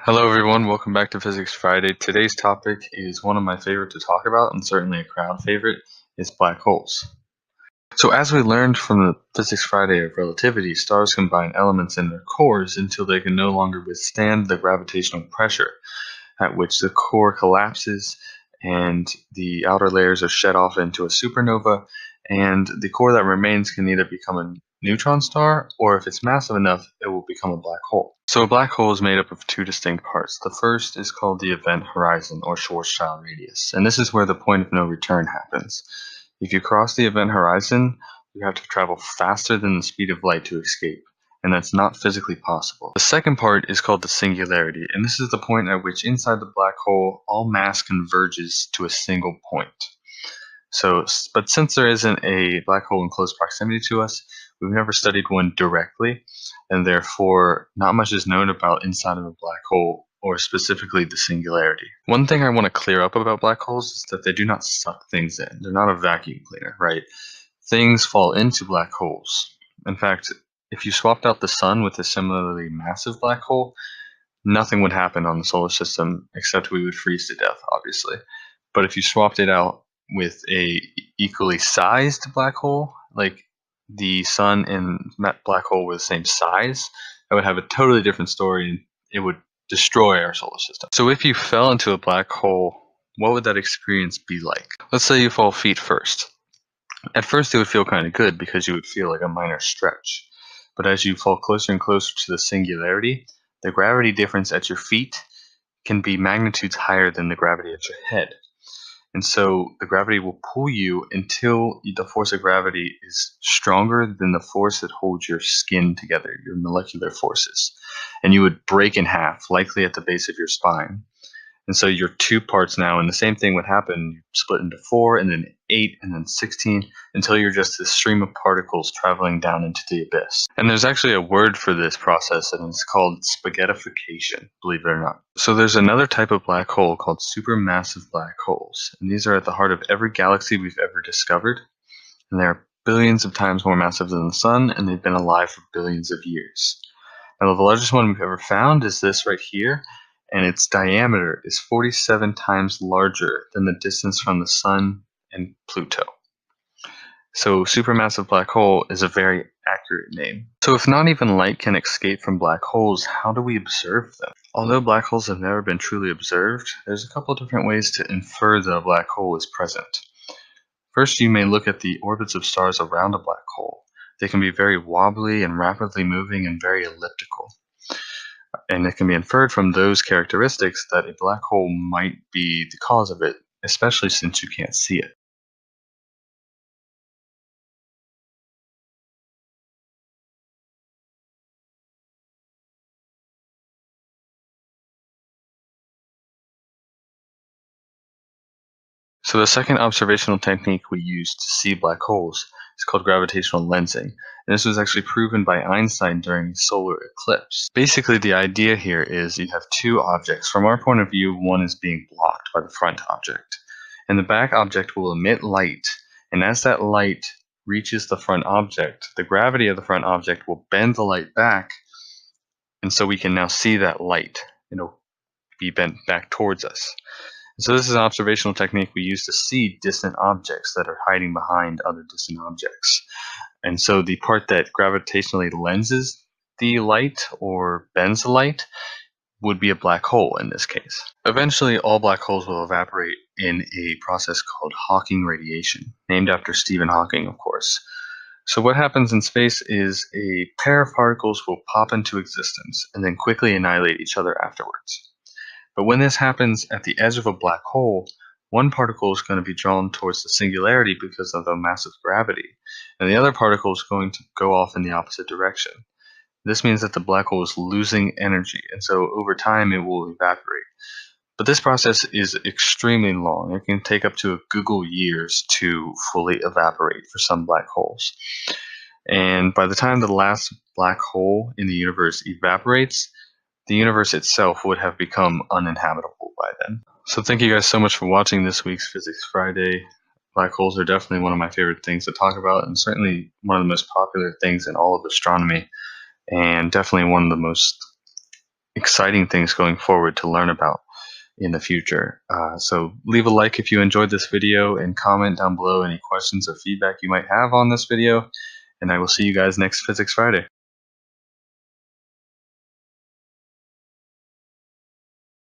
Hello, everyone. Welcome back to Physics Friday. Today's topic is one of my favorite to talk about, and certainly a crowd favorite, is black holes. So as we learned from the Physics Friday of relativity, stars combine elements in their cores until they can no longer withstand the gravitational pressure, at which the core collapses and the outer layers are shed off into a supernova, and the core that remains can either become a neutron star, or if it's massive enough, it will become a black hole. So a black hole is made up of two distinct parts. The first is called the event horizon, or Schwarzschild radius, and this is where the point of no return happens. If you cross the event horizon, you have to travel faster than the speed of light to escape, and that's not physically possible. The second part is called the singularity, and this is the point at which inside the black hole, all mass converges to a single point. But since there isn't a black hole in close proximity to us, we've never studied one directly, and therefore not much is known about inside of a black hole, or specifically the singularity. One thing I want to clear up about black holes is that they do not suck things in. They're not a vacuum cleaner, right? Things fall into black holes. In fact, if you swapped out the sun with a similarly massive black hole, nothing would happen on the solar system except we would freeze to death, obviously. But if you swapped it out with a equally sized black hole, like the sun and black hole were the same size, that would have a totally different story, and it would destroy our solar system. So if you fell into a black hole, what would that experience be like? Let's say you fall feet first. At first, it would feel kind of good because you would feel like a minor stretch. But as you fall closer and closer to the singularity, the gravity difference at your feet can be magnitudes higher than the gravity at your head. And so the gravity will pull you until the force of gravity is stronger than the force that holds your skin together, your molecular forces. And you would break in half, likely at the base of your spine. And so you're two parts now, and the same thing would happen. You split into 4, and then 8, and then 16, until you're just this stream of particles traveling down into the abyss. And there's actually a word for this process, and it's called spaghettification, believe it or not. So there's another type of black hole called supermassive black holes, and these are at the heart of every galaxy we've ever discovered, and they're billions of times more massive than the sun, and they've been alive for billions of years. Now, the largest one we've ever found is this right here, and its diameter is 47 times larger than the distance from the Sun and Pluto. So supermassive black hole is a very accurate name. So if not even light can escape from black holes, how do we observe them? Although black holes have never been truly observed, there's a couple different ways to infer that a black hole is present. First, you may look at the orbits of stars around a black hole. They can be very wobbly and rapidly moving and very elliptical. And it can be inferred from those characteristics that a black hole might be the cause of it, especially since you can't see it. So the second observational technique we use to see black holes is called gravitational lensing. And this was actually proven by Einstein during a solar eclipse. Basically, the idea here is you have two objects. From our point of view, one is being blocked by the front object. And the back object will emit light. And as that light reaches the front object, the gravity of the front object will bend the light back. And so we can now see that light. It'll be bent back towards us. So this is an observational technique we use to see distant objects that are hiding behind other distant objects. And so the part that gravitationally lenses the light or bends the light would be a black hole in this case. Eventually, all black holes will evaporate in a process called Hawking radiation, named after Stephen Hawking, of course. So what happens in space is a pair of particles will pop into existence and then quickly annihilate each other afterwards. But when this happens at the edge of a black hole, one particle is going to be drawn towards the singularity because of the massive gravity, and the other particle is going to go off in the opposite direction. This means that the black hole is losing energy, and so over time it will evaporate. But this process is extremely long. It can take up to a Google years to fully evaporate for some black holes. And by the time the last black hole in the universe evaporates, the universe itself would have become uninhabitable by then. So thank you guys so much for watching this week's Physics Friday. Black holes are definitely one of my favorite things to talk about, and certainly one of the most popular things in all of astronomy, and definitely one of the most exciting things going forward to learn about in the future. So leave a like if you enjoyed this video and comment down below any questions or feedback you might have on this video. And I will see you guys next Physics Friday.